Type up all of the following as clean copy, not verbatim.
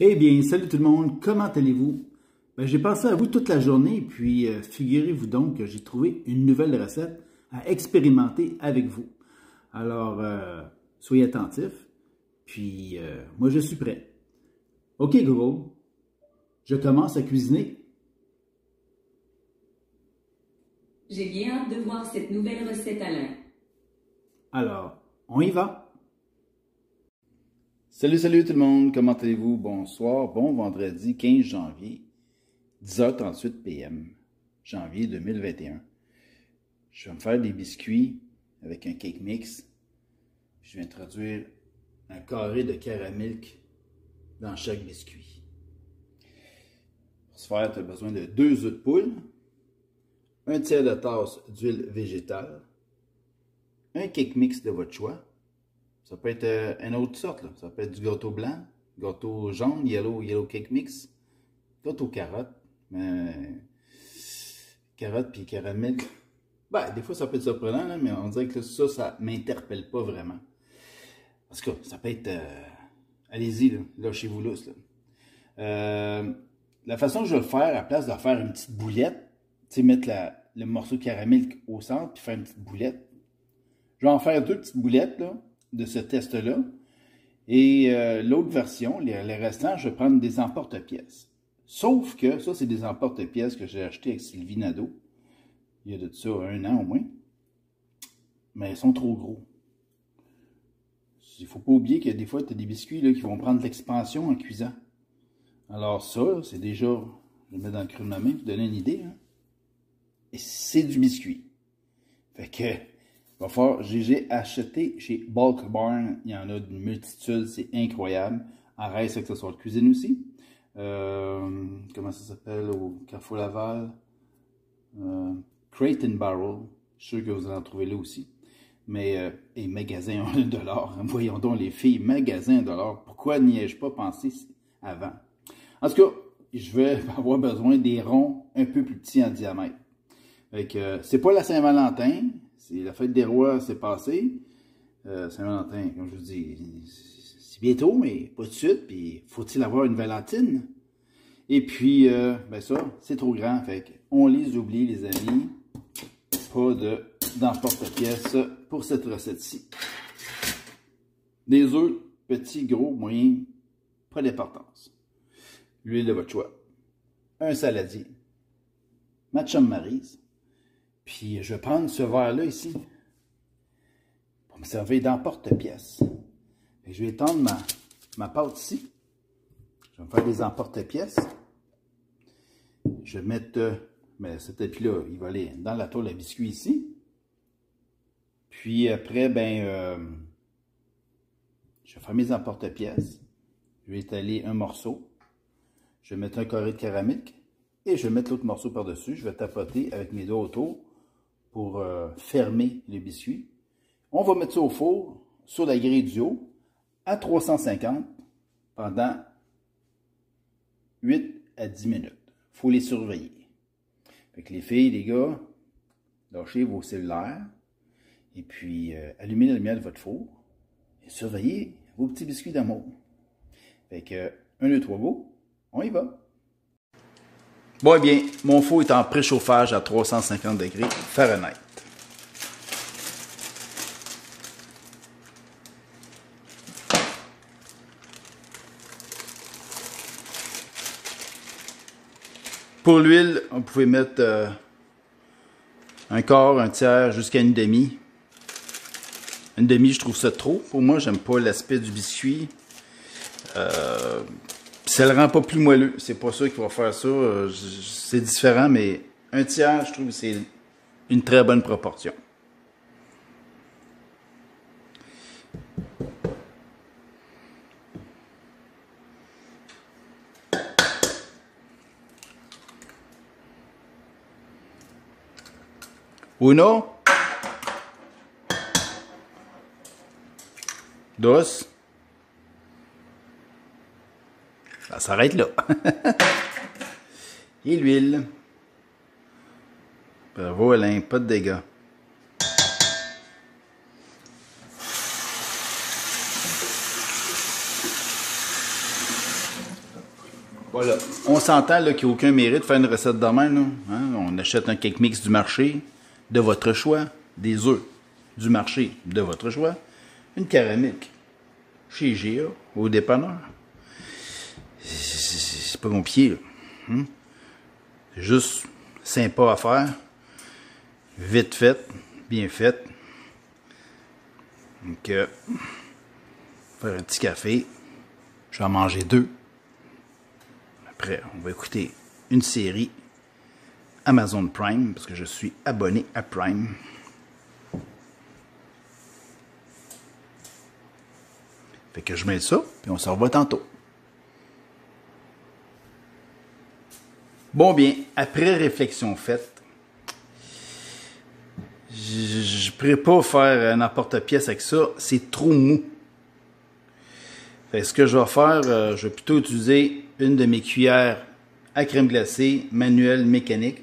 Eh bien, salut tout le monde, comment allez-vous? J'ai pensé à vous toute la journée, puis figurez-vous donc que j'ai trouvé une nouvelle recette à expérimenter avec vous. Alors, soyez attentifs, puis moi je suis prêt. OK Google, je commence à cuisiner. J'ai bien hâte de voir cette nouvelle recette, Alain. Alors, on y va. Salut tout le monde, comment allez-vous? Bonsoir, bon vendredi 15 janvier, 10h38 p.m., janvier 2021. Je vais me faire des biscuits avec un cake mix. Je vais introduire un carré de caramel dans chaque biscuit. Pour ce faire, tu as besoin de 2 œufs de poule, un tiers de tasse d'huile végétale, un cake mix de votre choix. Ça peut être une autre sorte, là. Ça peut être du gâteau blanc, gâteau jaune, yellow cake mix, gâteau carotte, carotte puis caramel. Des fois ça peut être surprenant, là, mais on dirait que ça m'interpelle pas vraiment. Parce que ça peut être... allez-y, là, lâchez-vous lousse. La façon que je vais le faire, à la place de faire une petite boulette, tu sais, mettre le morceau de caramel au centre, puis faire une petite boulette. Je vais en faire 2 petites boulettes, là, de ce test-là. Et l'autre version, les restants, je vais prendre des emporte-pièces. Sauf que ça, c'est des emporte-pièces que j'ai acheté avec Sylvie Nadeau. Il y a de ça 1 an au moins. Mais ils sont trop gros. Il ne faut pas oublier que des fois, tu as des biscuits là, qui vont prendre de l'expansion en cuisant. Alors ça, c'est déjà, je le mets dans le creux de ma main pour vous donner une idée. Hein? Et c'est du biscuit. Fait que... va falloir, j'ai acheté chez Bulk Barn, il y en a une multitude, c'est incroyable. En reste accessoires de cuisine aussi. Comment ça s'appelle au Carrefour Laval? Crate and Barrel, je suis sûr que vous allez en trouver là aussi. Mais, et magasin à $1. Voyons donc les filles, magasin à $1. Pourquoi n'y ai-je pas pensé avant? En tout cas, je vais avoir besoin des ronds un peu plus petits en diamètre. C'est pas la Saint-Valentin. La fête des rois s'est passée. Saint-Valentin, comme je vous dis, c'est bientôt, mais pas tout de suite. Puis, faut-il avoir une Valentine? Et puis, ça, c'est trop grand. Fait on les oublie, les amis. Pas d'emporte-pièce pour cette recette-ci. Des œufs, petits, gros, moyens, pas d'importance. L'huile de votre choix. Un saladier. Ma chum Maryse. Puis, je vais prendre ce verre-là ici pour me servir d'emporte-pièce. Je vais étendre ma pâte ici. Je vais me faire des emporte-pièces. Je vais mettre, ce tapis-là, il va aller dans la tôle à biscuits ici. Puis après, je vais faire mes emporte-pièces. Je vais étaler un morceau. Je vais mettre un carré de caramel et je vais mettre l'autre morceau par-dessus. Je vais tapoter avec mes doigts autour pour fermer le biscuit. On va mettre ça au four sur la grille du haut à 350 pendant 8 à 10 minutes. Il faut les surveiller. Fait que les filles, les gars, lâchez vos cellulaires et puis allumez la lumière de votre four et surveillez vos petits biscuits d'amour. Fait que 1, 2, 3, go, on y va. Bon, eh bien, mon four est en préchauffage à 350 degrés Fahrenheit. Pour l'huile, on pouvait mettre un quart, un tiers, jusqu'à une demi. Une demi, je trouve ça trop. Pour moi, j'aime pas l'aspect du biscuit. Ça le rend pas plus moelleux. C'est pas ça qui va faire ça. C'est différent, mais un tiers, je trouve que c'est une très bonne proportion. Uno. Dos. Ça s'arrête là. Et l'huile. Bravo Alain, pas de dégâts. Voilà. On s'entend qu'il n'y a aucun mérite de faire une recette de même. Là. Hein? On achète un cake mix du marché, de votre choix. Des œufs du marché, de votre choix. Une caramelique chez GA, au dépanneur. C'est pas compliqué. Là. Hein? C'est juste sympa à faire. Vite fait, bien fait. Donc, faire un petit café. Je vais en manger 2. Après, on va écouter une série Amazon Prime, parce que je suis abonné à Prime. Fait que je mets ça, puis on se revoit tantôt. Bon bien, après réflexion faite, je ne pourrais pas faire un emporte-pièce avec ça, c'est trop mou. Fait que ce que je vais faire, je vais plutôt utiliser une de mes cuillères à crème glacée, manuelle, mécanique.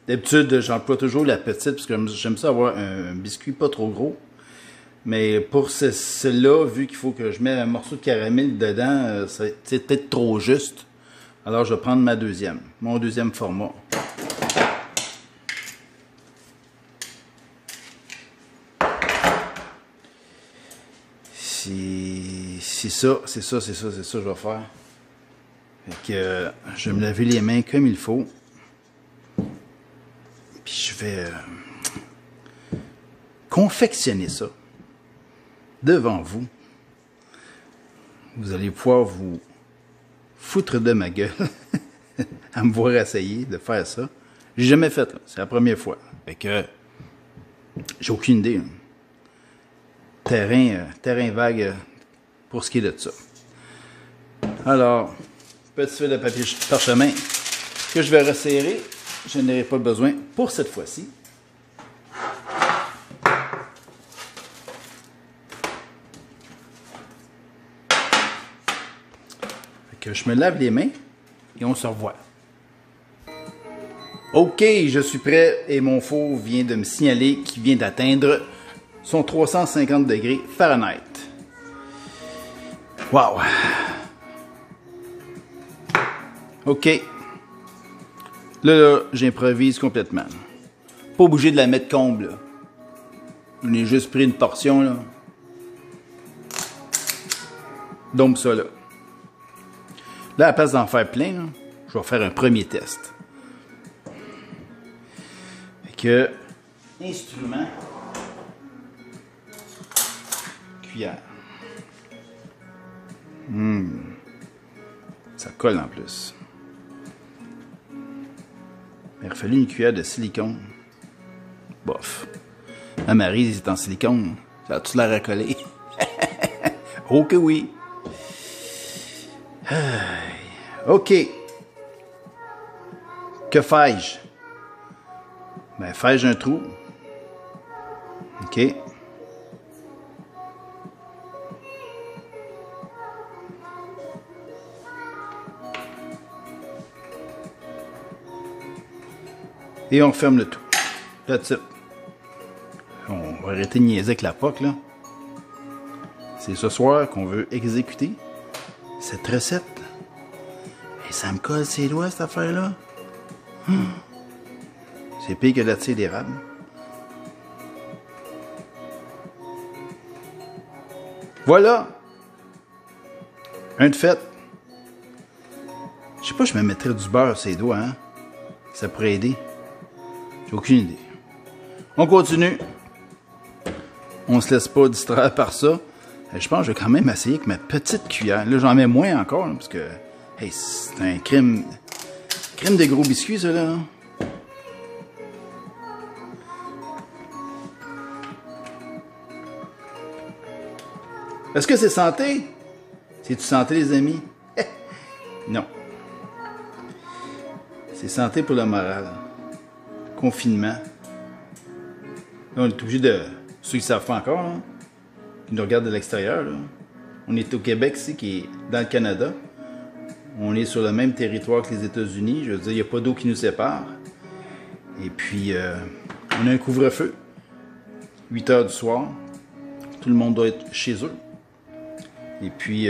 D'habitude, j'emploie toujours la petite, parce que j'aime ça avoir un biscuit pas trop gros. Mais pour celle-là, vu qu'il faut que je mette un morceau de caramel dedans, c'est peut-être trop juste. Alors, je vais prendre mon deuxième format. C'est ça, je vais faire. Fait que je vais me laver les mains comme il faut. Puis je vais confectionner ça devant vous. Vous allez pouvoir vous foutre de ma gueule à me voir essayer de faire ça. J'ai jamais fait, c'est la première fois. Fait que j'ai aucune idée. Hein. Terrain vague pour ce qui est de ça. Alors, petit fil de papier parchemin que je vais resserrer. Je n'aurai pas besoin pour cette fois-ci. Que je me lave les mains et on se revoit. Ok, je suis prêt et mon four vient de me signaler qu'il vient d'atteindre son 350 degrés Fahrenheit. Wow! Ok. Là, j'improvise complètement. Pas obligé de la mettre comble. Là. On ai juste pris une portion. Là. Donc ça là. Là, à la place d'en faire plein, là, je vais faire un premier test. Fait que, instrument, cuillère. Ça colle en plus. Il aurait fallu une cuillère de silicone. Bof. La Marie, c'est en silicone. Ça a-tu l'air à coller? Oh que oui! OK. Que fais-je? Ben, fais-je un trou? OK. Et on ferme le tout. That's it. On va arrêter de niaiser avec la POC, là. C'est ce soir qu'on veut exécuter cette recette. Et ça me colle ses doigts, cette affaire-là. C'est pire que de la tire d'érable. Voilà. Un de fait. Je sais pas, je me mettrais du beurre sur les doigts, hein. Ça pourrait aider. J'ai aucune idée. On continue. On se laisse pas distraire par ça. Je pense que je vais quand même essayer avec ma petite cuillère. Là, j'en mets moins encore, là, parce que hey, c'est un crème de gros biscuits, ça, là. Est-ce que c'est santé? C'est-tu santé, les amis? Non. C'est santé pour le moral. Confinement. Là, on est obligé de... Ceux qui ne savent pas encore, là, qui nous regardent de l'extérieur, là. On est au Québec, ici, qui est dans le Canada. On est sur le même territoire que les États-Unis. Je veux dire, il n'y a pas d'eau qui nous sépare. Et puis, on a un couvre-feu. 8 heures du soir. Tout le monde doit être chez eux. Et puis,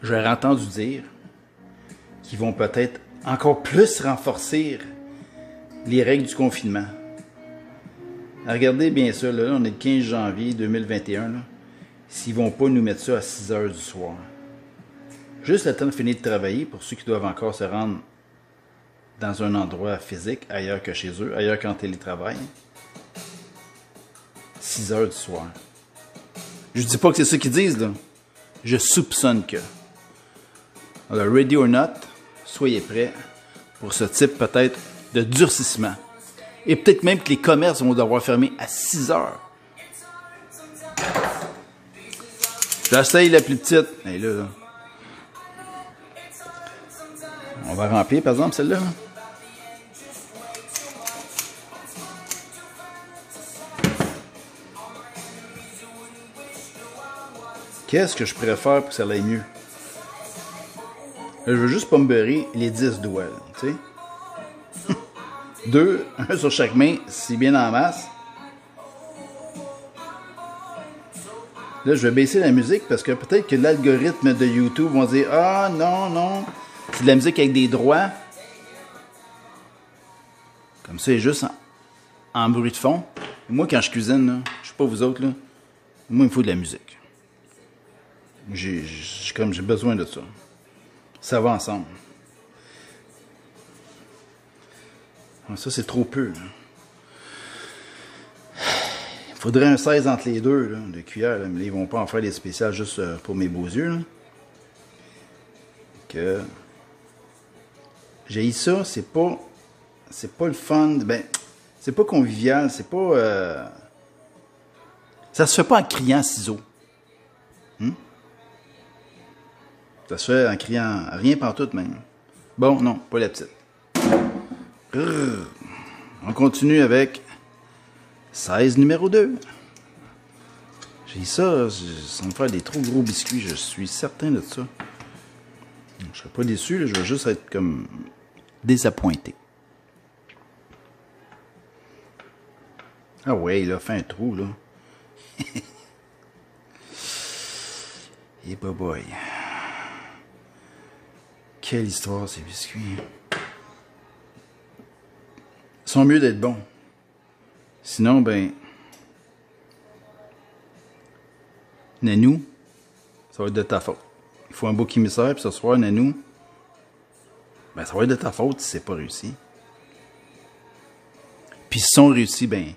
j'aurais entendu dire qu'ils vont peut-être encore plus renforcer les règles du confinement. Regardez bien ça, là, on est le 15 janvier 2021, là, s'ils vont pas nous mettre ça à 6 heures du soir. Juste le temps de finir de travailler, pour ceux qui doivent encore se rendre dans un endroit physique, ailleurs que chez eux, ailleurs qu'en télétravail. 6 heures du soir. Je dis pas que c'est ça qu'ils disent, là. Je soupçonne que. Alors, ready or not, soyez prêts pour ce type peut-être de durcissement. Et peut-être même que les commerces vont devoir fermer à 6 heures. J'essaye la plus petite. Et là, on va remplir, par exemple, celle-là. Qu'est-ce que je préfère pour que ça aille mieux? Là, je veux juste pas me beurrer les 10 doigts, tu sais. 2, un sur chaque main, c'est bien en masse. Là, je vais baisser la musique parce que peut-être que l'algorithme de YouTube va dire « Ah, non, non, c'est de la musique avec des droits. » Comme ça, c'est juste en bruit de fond. Et moi, quand je cuisine, là, je sais pas vous autres, là, moi, il me faut de la musique. J'ai besoin de ça. Ça va ensemble. Ça, c'est trop peu. Il faudrait un 16 entre les deux, là, de cuillère. Là, mais là, ils vont pas en faire des spéciales juste pour mes beaux yeux. Là. Que... J'ai ça, c'est pas le fun. Ben, c'est pas convivial, c'est pas... Ça se fait pas en criant à ciseaux. Ça se fait en criant rien pantoute même. Bon, non, pas la petite. On continue avec 16 numéro 2. J'ai ça, ça me fait des trop gros biscuits, je suis certain de ça. Je serais pas déçu, là, je vais juste être comme désappointé. Ah ouais, il a fait un trou, là. Et boy boy. Quelle histoire, ces biscuits. Ils sont mieux d'être bons. Sinon, ben... Nanou, ça va être de ta faute. Il faut un beau émissaire, puis ce soir, Nanou, ben ça va être de ta faute si c'est pas réussi. Puis s'ils sont réussis, ben,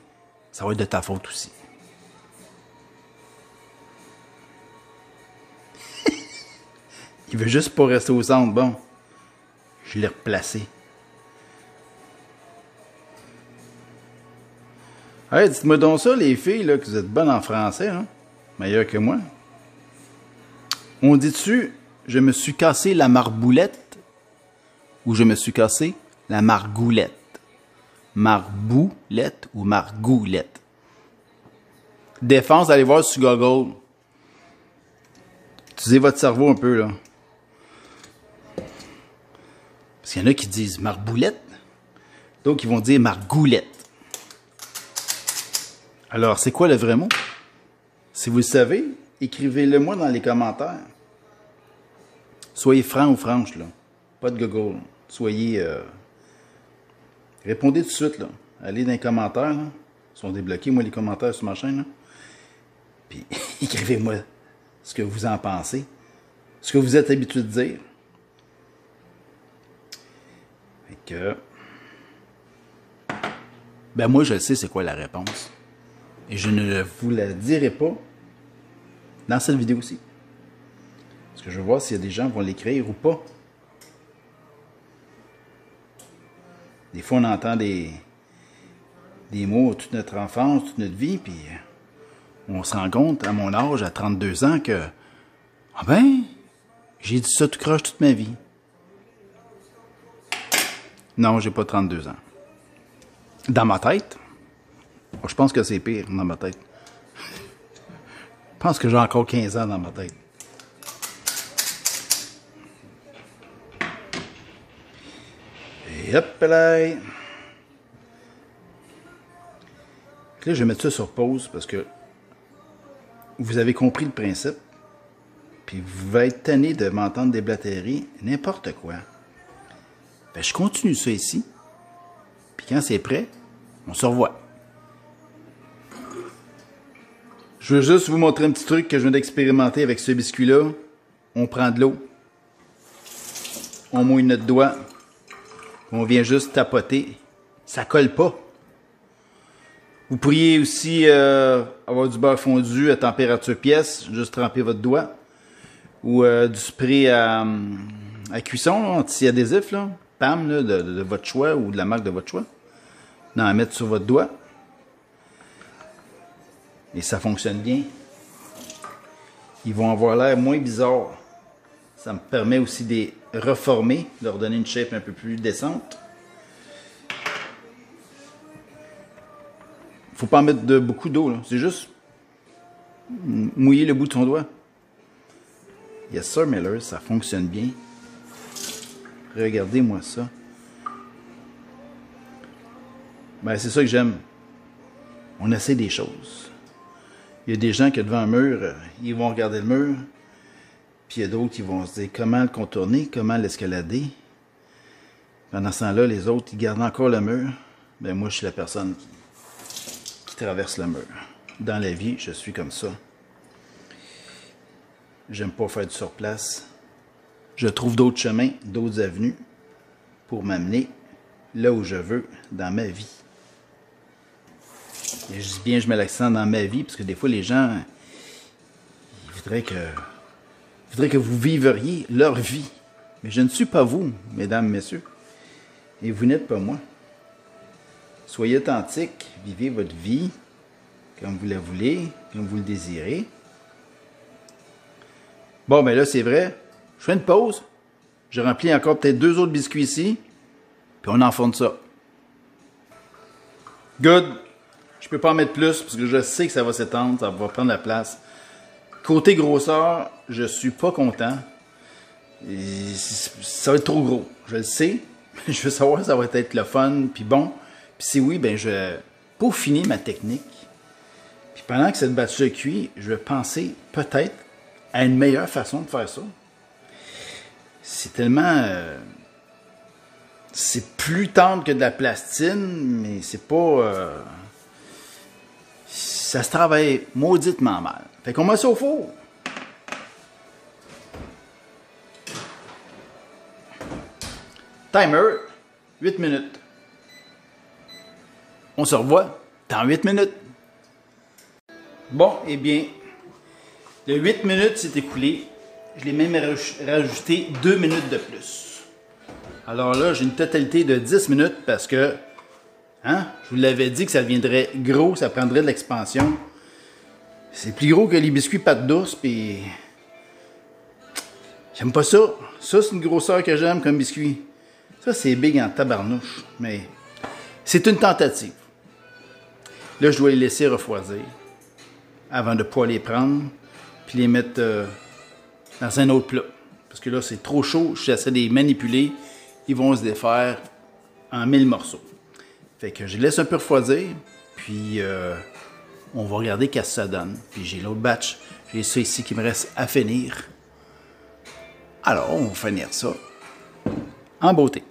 ça va être de ta faute aussi. Il veut juste pas rester au centre. Bon, je l'ai replacé. Hey, dites-moi donc ça, les filles, là, que vous êtes bonnes en français, hein? Meilleures que moi. On dit-tu, je me suis cassé la marboulette ou je me suis cassé la margoulette? Marboulette ou margoulette? Défense, allez voir sur Google. Utilisez votre cerveau un peu, là. Parce qu'il y en a qui disent marboulette, d'autres qui vont dire margoulette. Alors, c'est quoi le vrai mot? Si vous le savez, écrivez-le moi dans les commentaires. Soyez franc ou franche, là. Pas de Google. Soyez... Répondez tout de suite, là. Allez dans les commentaires, là. Ils sont débloqués, moi, les commentaires sur ma chaîne, là. Puis, écrivez-moi ce que vous en pensez. Ce que vous êtes habitué de dire. Fait que... Ben, moi, je sais c'est quoi la réponse. Et je ne vous la dirai pas dans cette vidéo aussi. Parce que je veux voir s'il y a des gens qui vont l'écrire ou pas. Des fois, on entend des mots toute notre enfance, toute notre vie, puis on se rend compte, à mon âge, à 32 ans, que ah ben, j'ai dit ça tout croche toute ma vie. Non, j'ai pas 32 ans. Dans ma tête, je pense que c'est pire dans ma tête. Je pense que j'ai encore 15 ans dans ma tête. Et hop là! Là, je vais mettre ça sur pause parce que vous avez compris le principe. puis vous allez être tanné de m'entendre déblatérer n'importe quoi. Ben, je continue ça ici. Puis quand c'est prêt, on se revoit. Je veux juste vous montrer un petit truc que je viens d'expérimenter avec ce biscuit-là. On prend de l'eau. On mouille notre doigt. On vient juste tapoter. Ça colle pas. Vous pourriez aussi avoir du beurre fondu à température pièce. Juste tremper votre doigt. Ou du spray à cuisson, anti-adhésif, là. PAM, là, de votre choix ou de la marque de votre choix. Non, à mettre sur votre doigt. Et ça fonctionne bien. Ils vont avoir l'air moins bizarres. Ça me permet aussi de les reformer, de leur donner une shape un peu plus décente. Faut pas en mettre beaucoup d'eau, là. C'est juste mouiller le bout de son doigt. Yes sir, Miller, ça fonctionne bien. Regardez-moi ça. Ben, c'est ça que j'aime. On essaie des choses. Il y a des gens qui, devant un mur, ils vont regarder le mur. Puis il y a d'autres qui vont se dire comment le contourner, comment l'escalader. Pendant ce temps-là, les autres, ils gardent encore le mur. Ben, moi, je suis la personne qui traverse le mur. Dans la vie, je suis comme ça. J'aime pas faire du surplace. Je trouve d'autres chemins, d'autres avenues pour m'amener là où je veux dans ma vie. Et je dis bien, je mets l'accent dans ma vie, parce que des fois, les gens, ils voudraient que vous vivriez leur vie. Mais je ne suis pas vous, mesdames, messieurs. Et vous n'êtes pas moi. Soyez authentiques, vivez votre vie comme vous la voulez, comme vous le désirez. Bon, ben là, c'est vrai. Je fais une pause. Je remplis encore peut-être 2 autres biscuits ici. Puis on enfourne ça. Good. Je peux pas en mettre plus parce que je sais que ça va s'étendre, ça va prendre la place. Côté grosseur, je suis pas content. Et ça va être trop gros. Je le sais. Je veux savoir si ça va être le fun, puis bon. Puis si oui, ben je vais peaufiner ma technique. Puis pendant que cette batterie cuit, je vais penser peut-être à une meilleure façon de faire ça. C'est tellement... c'est plus tendre que de la plastine, mais c'est pas... ça se travaille mauditement mal. Fait qu'on met ça au four. Timer, 8 minutes. On se revoit dans 8 minutes. Bon, eh bien, le 8 minutes s'est écoulé. Je l'ai même rajouté 2 minutes de plus. Alors là, j'ai une totalité de 10 minutes parce que, hein, je vous l'avais dit que ça deviendrait gros, ça prendrait de l'expansion. C'est plus gros que les biscuits pâte douce, puis j'aime pas ça. Ça, c'est une grosseur que j'aime comme biscuit. Ça, c'est big en tabarnouche, mais c'est une tentative. Là, je dois les laisser refroidir avant de pouvoir les prendre, puis les mettre dans un autre plat. Parce que là, c'est trop chaud, j'essaie de les manipuler, ils vont se défaire en 1000 morceaux. Fait que je les laisse un peu refroidir, puis on va regarder qu'est-ce que ça donne. Puis j'ai l'autre batch, j'ai ça ici qui me reste à finir. Alors, on va finir ça en beauté.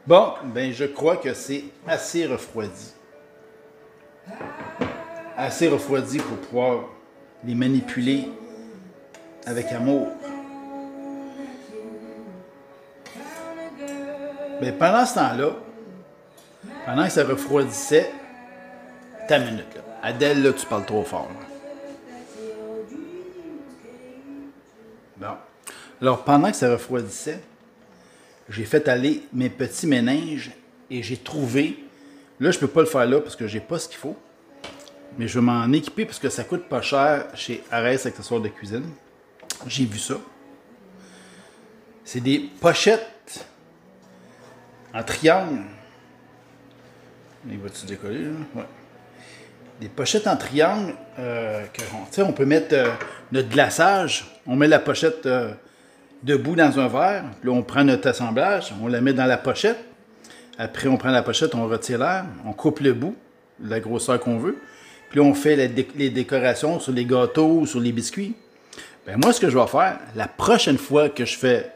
Bon, ben je crois que c'est assez refroidi. Assez refroidi pour pouvoir les manipuler avec amour. Mais pendant ce temps-là, pendant que ça refroidissait, ta minute là. Adèle, là, tu parles trop fort. Bon. Alors, pendant que ça refroidissait, j'ai fait aller mes petits méninges et j'ai trouvé... Là, je peux pas le faire là parce que j'ai pas ce qu'il faut. Mais je vais m'en équiper parce que ça coûte pas cher chez Arès Accessoires de cuisine. J'ai vu ça. C'est des pochettes en triangle. Il va-tu décoller, là? Ouais. Des pochettes en triangle on peut mettre notre glaçage. On met la pochette debout dans un verre. Puis là, on prend notre assemblage. On la met dans la pochette. Après, on prend la pochette, on retire l'air. On coupe le bout, la grosseur qu'on veut. Puis là, on fait les décorations sur les gâteaux ou sur les biscuits. Ben moi, ce que je vais faire, la prochaine fois que je fais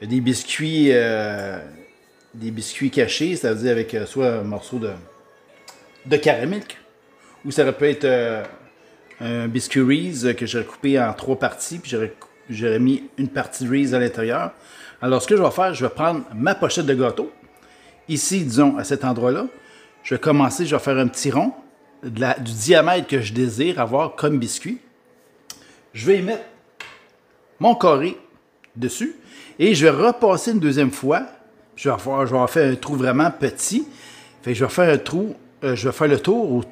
des biscuits cachés, c'est-à-dire avec soit un morceau de caramel, ou ça peut être un biscuit Reese que j'aurais coupé en 3 parties, puis j'aurais mis une partie Reese à l'intérieur. Alors, ce que je vais faire, je vais prendre ma pochette de gâteau, ici, disons, à cet endroit-là. Je vais commencer, je vais faire un petit rond du diamètre que je désire avoir comme biscuit. Je vais y mettre mon carré dessus et je vais repasser une deuxième fois. Je vais faire un trou vraiment petit. Fait que je vais faire un trou, je vais faire le tour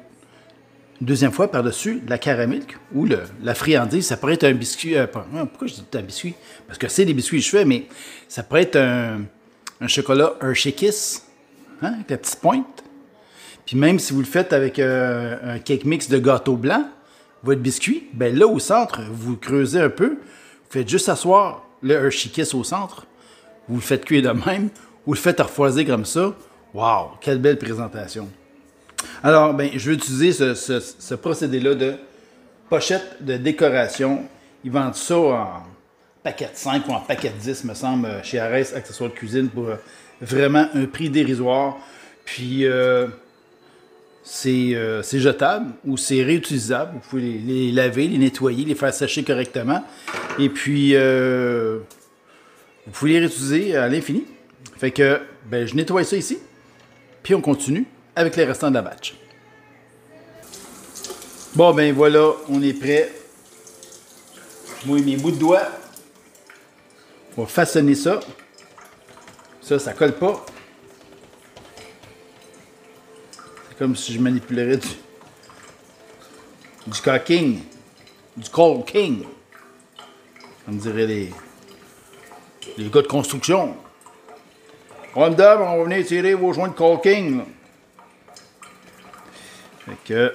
une deuxième fois par-dessus de la caramel ou la friandise. Ça pourrait être un biscuit. Pourquoi je dis un biscuit? Parce que c'est des biscuits que je fais, mais ça pourrait être un chocolat Hershey Kiss, hein, avec la petite pointe. Puis même si vous le faites avec un cake mix de gâteau blanc, votre biscuit, ben là au centre, vous creusez un peu, vous faites juste asseoir le Hershey Kiss au centre, vous le faites cuire de même, vous le faites refroidir comme ça. Wow, quelle belle présentation! Alors, ben, je vais utiliser ce procédé-là de pochette de décoration. Ils vendent ça en paquet de 5 ou en paquet de 10, me semble, chez Arès Accessoires de cuisine pour vraiment un prix dérisoire. Puis, c'est jetable ou c'est réutilisable. Vous pouvez les laver, les nettoyer, les faire sécher correctement. Et puis, vous pouvez les réutiliser à l'infini. Fait que, ben, je nettoie ça ici. Puis, on continue avec les restants de la batch. Bon, ben voilà, on est prêt. Je mouille mes bouts de doigts. On va façonner ça. Ça colle pas. C'est comme si je manipulerais du caulking, du caulking. Comme diraient les gars de construction. On va venir tirer vos joints de caulking. Là. Fait que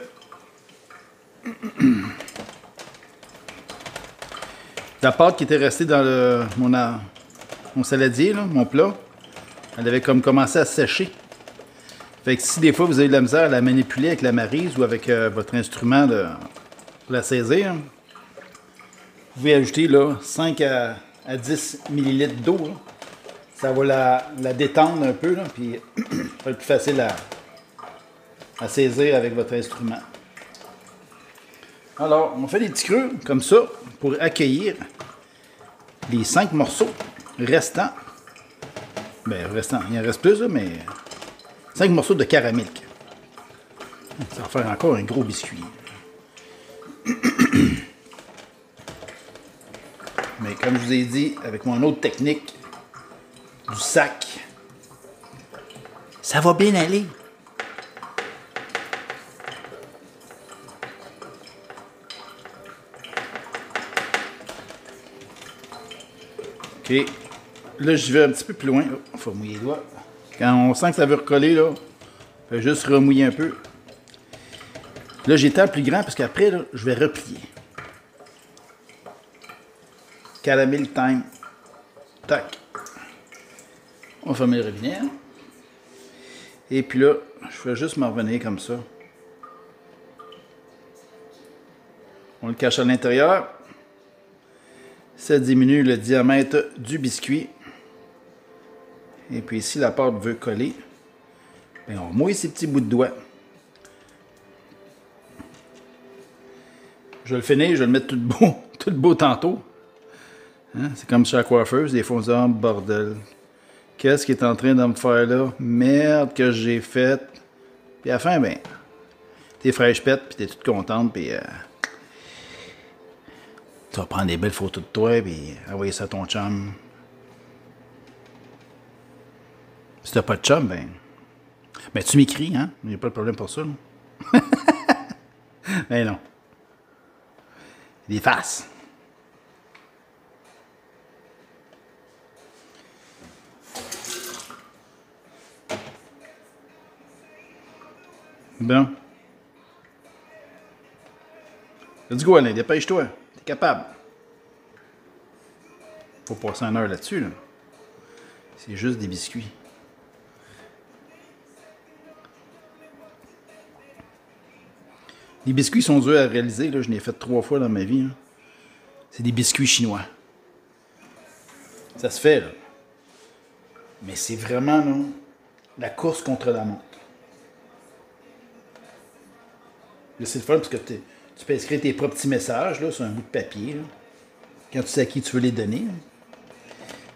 la pâte qui était restée dans mon saladier, là, mon plat, elle avait comme commencé à sécher. Fait que si des fois vous avez de la misère à la manipuler avec la maryse ou avec votre instrument pour la saisir, vous pouvez ajouter là, 5 à 10 ml d'eau. Là. Ça va la détendre un peu, là, puis ça va être plus facile à saisir avec votre instrument. Alors, on fait des petits creux comme ça pour accueillir les 5 morceaux restants. Ben, restants, il en reste plus, là, mais 5 morceaux de caramel. Ça va faire encore un gros biscuit. Mais comme je vous ai dit, avec mon autre technique, du sac, ça va bien aller. OK. Là, je vais un petit peu plus loin. Il faut mouiller les doigts. Quand on sent que ça veut recoller, là, on fait juste remouiller un peu. Là, j'étends le plus grand parce qu'après, là, je vais replier. Caramel time. Tac. On va fermer le robinet. Et puis là, je vais juste m'en revenir comme ça. On le cache à l'intérieur. Ça diminue le diamètre du biscuit. Et puis si la pâte veut coller, bien on mouille ces petits bouts de doigts. Je vais le finir, je vais le mettre tout beau tantôt. Hein? C'est comme chez la coiffeuse, des fois on se dit, oh, bordel. Qu'est-ce qui est en train de me faire là? Merde que j'ai fait. Puis à la fin, ben, t'es fraîche pète, puis t'es toute contente, puis tu vas prendre des belles photos de toi, puis envoyer ça à ton chum. Si t'as pas de chum, ben tu m'écris, hein? Il n'y a pas de problème pour ça. Ben non. Des faces. Bon. Let's go, Alain, dépêche-toi. T'es capable. Faut passer 1 heure là-dessus, là. C'est juste des biscuits. Les biscuits sont durs à réaliser, là. Je l'ai fait 3 fois dans ma vie. Hein. C'est des biscuits chinois. Ça se fait, là. Mais c'est vraiment, là, la course contre la montre. Là, c'est le fun parce que tu peux écrire tes propres petits messages là, sur un bout de papier. Là, quand tu sais à qui tu veux les donner.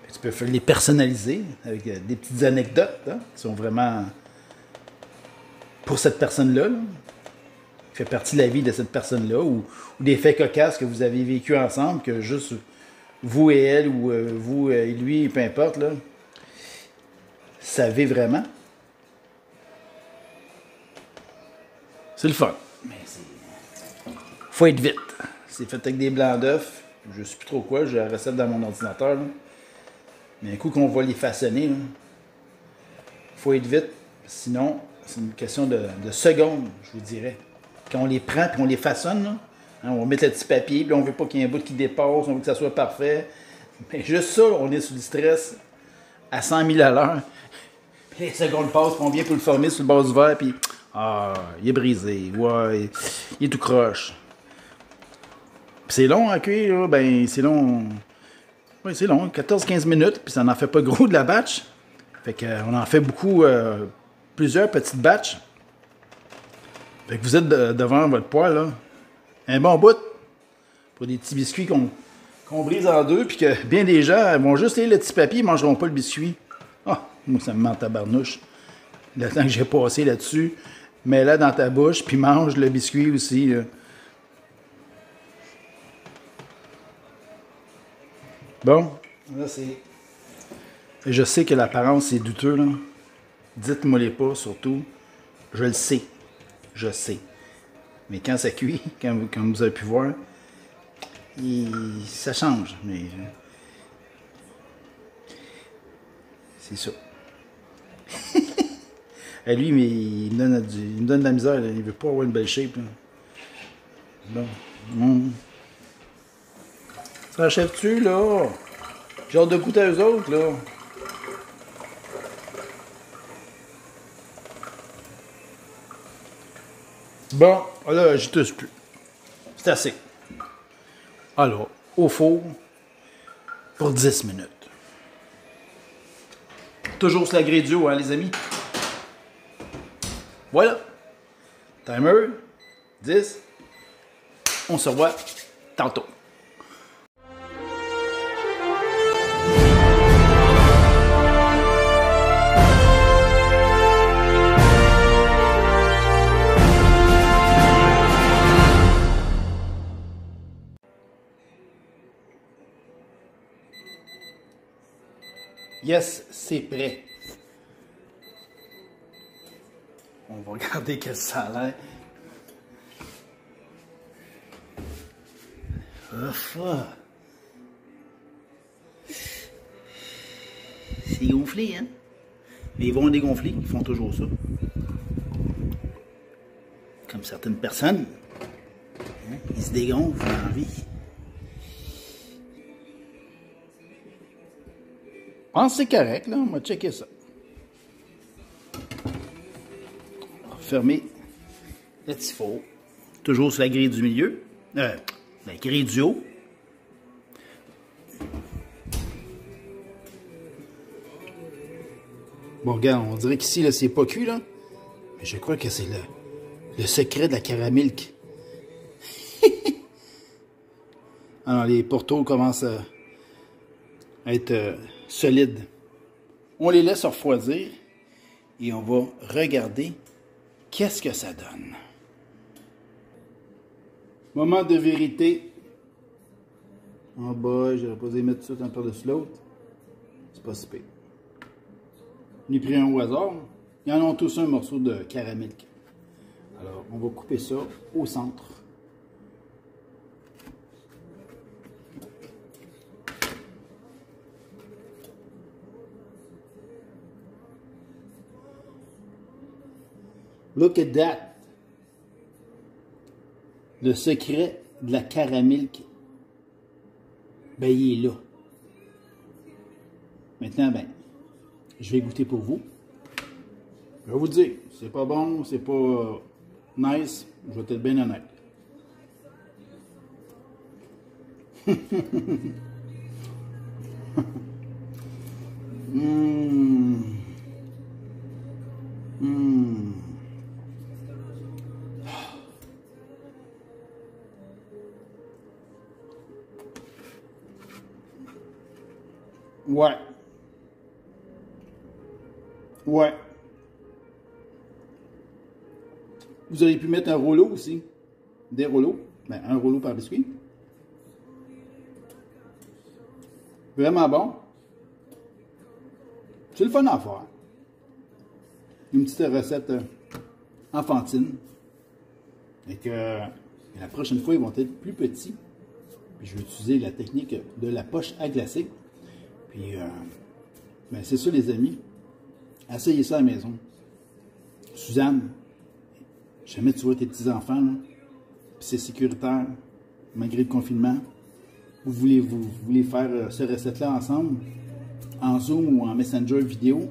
Puis tu peux les personnaliser avec des petites anecdotes là, qui sont vraiment pour cette personne-là. Là, qui fait partie de la vie de cette personne-là. Ou des faits cocasses que vous avez vécu ensemble, que juste vous et elle, ou vous et lui, peu importe, là, savez vraiment. C'est le fun. Mais faut être vite. C'est fait avec des blancs d'œufs. Je sais plus trop quoi. J'ai la recette dans mon ordinateur. Là. Mais un coup qu'on va les façonner, il faut être vite. Sinon, c'est une question de secondes, je vous dirais. Quand on les prend et on les façonne, là, hein, on va mettre le petit papier, puis on veut pas qu'il y ait un bout qui dépasse, on veut que ça soit parfait. Mais juste ça, on est sous le stress à 100 000 à l'heure. Puis les secondes passent, puis on vient pour le former sur le bas du verre, puis il est brisé, ouais, il est tout croche. Puis c'est long à cuire, là, ben c'est long. Oui, c'est long, 14-15 minutes, puis ça n'en fait pas gros de la batch. Fait qu'on en fait beaucoup, plusieurs petites batches. Fait que vous êtes devant votre poêle, là. Un bon bout pour des petits biscuits qu'on brise en deux, puis que bien des gens vont juste lire le petit papier, ils ne mangeront pas le biscuit. Ah, moi, ça me ment tabarnouche. Le temps que j'ai passé là-dessus, mets-la dans ta bouche, puis mange le biscuit aussi, là. Bon, là, c'est... Et je sais que l'apparence, c'est douteux, là. Dites-moi les pas, surtout. Je le sais. Je sais. Mais quand ça cuit, comme vous avez pu voir, ça change. Mais c'est ça. Et lui, mais il me donne de la misère. Là. Il veut pas avoir une belle shape. Là. Bon. Ça achève-tu, là? J'ai hâte de goûter à eux autres, là. Bon, là, j'y touche plus. C'est assez. Alors, au four, pour 10 minutes. Toujours sur la grille du haut, hein, les amis? Voilà. Timer, 10. On se revoit tantôt. Yes, c'est prêt. On va regarder quel ça a l'air. C'est gonflé, hein? Mais ils vont dégonfler, ils font toujours ça. Comme certaines personnes. Hein? Ils se dégonflent en vie. Je pense que c'est correct, là. On va checker ça. On va fermer le petit four. Toujours sur la grille du milieu. La grille du haut. Bon, regarde, on dirait qu'ici, là, c'est pas cuit, là. Mais je crois que c'est le secret de la caramilk. Alors, les portos commencent à être solides. On les laisse refroidir et on va regarder qu'est-ce que ça donne. Moment de vérité. En bas, j'aurais pas osé mettre ça un par-dessus l'autre. C'est pas si pire. J'en ai pris un au hasard. Ils en ont tous un morceau de caramilk. Alors, on va couper ça au centre. Look at that! Le secret de la caramilk, ben, il est là. Maintenant, ben, je vais goûter pour vous. Je vais vous dire, c'est pas bon, c'est pas Nice, je vais être bien honnête. Ouais. Ouais. Vous auriez pu mettre un rouleau aussi. Des rouleaux. Ben, un rouleau par biscuit. Vraiment bon. C'est le fun à faire. Une petite recette enfantine. Et que la prochaine fois, ils vont être plus petits. Puis je vais utiliser la technique de la poche à glacer. Puis, ben c'est ça les amis. Essayez ça à la maison. Suzanne, jamais tu vois tes petits-enfants, là, puis c'est sécuritaire, malgré le confinement. Vous voulez faire cette recette-là ensemble, en Zoom ou en Messenger vidéo.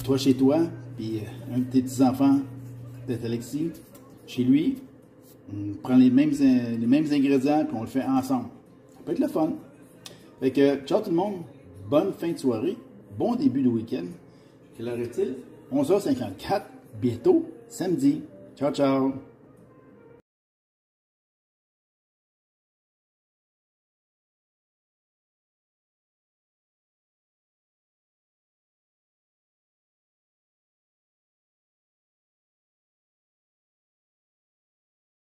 Toi chez toi, puis un de tes petits-enfants, peut-être Alexis, chez lui. On prend les mêmes ingrédients, puis on le fait ensemble. Ça peut être le fun. Fait que, ciao tout le monde, bonne fin de soirée, bon début de week-end. Quelle heure est-il? 11h54, bientôt samedi. Ciao, ciao!